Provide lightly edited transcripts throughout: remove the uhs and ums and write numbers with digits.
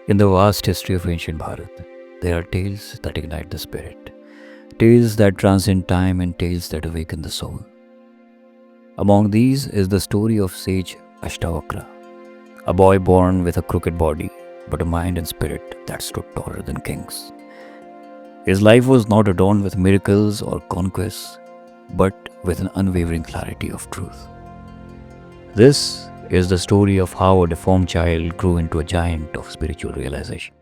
In the vast history of ancient Bharat, there are tales that ignite the spirit, tales that transcend time, and tales that awaken the soul. Among these is the story of Sage Ashtavakra, a boy born with a crooked body, but a mind and spirit that stood taller than kings. His life was not adorned with miracles or conquests, but with an unwavering clarity of truth. This is the story of how a deformed child grew into a giant of spiritual realization.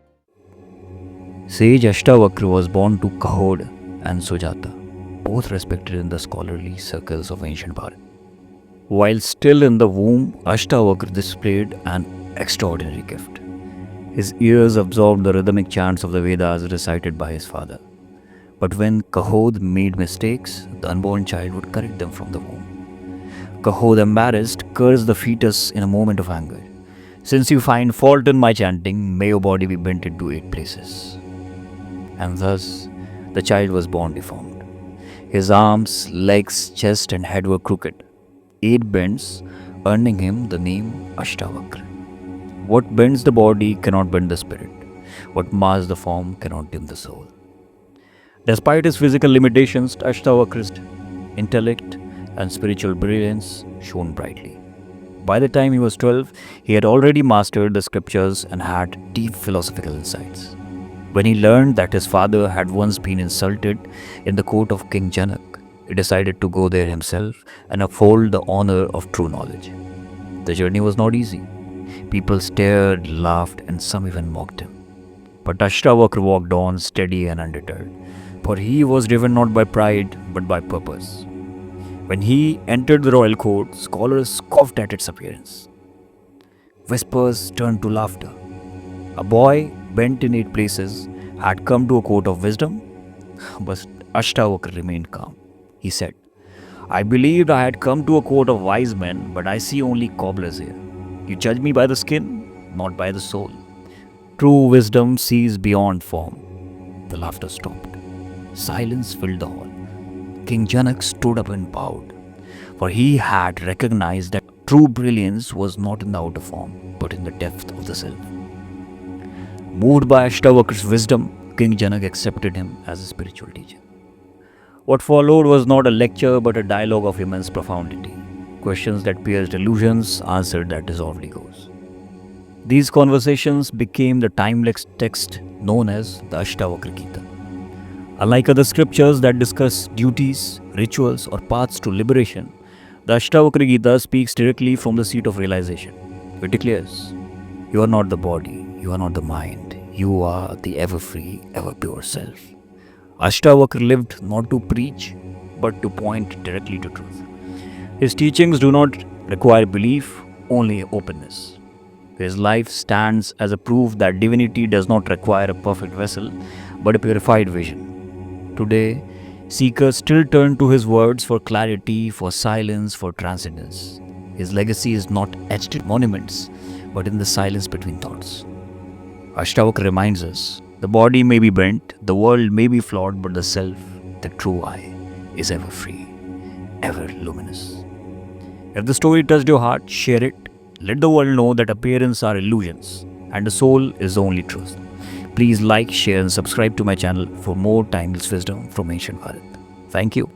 Sage Ashtavakra was born to Kahod and Sujata, both respected in the scholarly circles of ancient Bharat. While still in the womb, Ashtavakra displayed an extraordinary gift. His ears absorbed the rhythmic chants of the Vedas recited by his father. But when Kahod made mistakes, the unborn child would correct them from the womb. Kahod, embarrassed, cursed the fetus in a moment of anger. "Since you find fault in my chanting, may your body be bent into 8 places." And thus, the child was born deformed. His arms, legs, chest, and head were crooked. 8 bends, earning him the name Ashtavakra. What bends the body cannot bend the spirit. What mars the form cannot dim the soul. Despite his physical limitations, Ashtavakra's intellect and spiritual brilliance shone brightly. By the time he was 12, he had already mastered the scriptures and had deep philosophical insights. When he learned that his father had once been insulted in the court of King Janaka, he decided to go there himself and uphold the honor of true knowledge. The journey was not easy. People stared, laughed, and some even mocked him. But Ashtavakra walked on, steady and undeterred, for he was driven not by pride but by purpose. When he entered the royal court, scholars scoffed at its appearance. Whispers turned to laughter. A boy, bent in 8 places, had come to a court of wisdom, but Ashtavakra remained calm. He said, "I believed I had come to a court of wise men, but I see only cobblers here. You judge me by the skin, not by the soul. True wisdom sees beyond form." The laughter stopped. Silence filled the hall. King Janaka stood up and bowed, for he had recognized that true brilliance was not in the outer form, but in the depth of the self. Moved by Ashtavakra's wisdom, King Janaka accepted him as a spiritual teacher. What followed was not a lecture but a dialogue of immense profundity. Questions that pierced illusions, answered that dissolved egos. These conversations became the timeless text known as the Ashtavakra Gita. Unlike other scriptures that discuss duties, rituals, or paths to liberation, the Ashtavakra Gita speaks directly from the seat of realization. It declares, "You are not the body, you are not the mind, you are the ever-free, ever-pure self." Ashtavakra lived not to preach, but to point directly to truth. His teachings do not require belief, only openness. His life stands as a proof that divinity does not require a perfect vessel, but a purified vision. Today, seekers still turn to his words for clarity, for silence, for transcendence. His legacy is not etched in monuments, but in the silence between thoughts. Ashtavakra reminds us, the body may be bent, the world may be flawed, but the self, the true I, is ever free, ever luminous. If the story touched your heart, share it. Let the world know that appearances are illusions, and the soul is the only truth. Please like, share, and subscribe to my channel for more timeless wisdom from ancient Bharat. Thank you.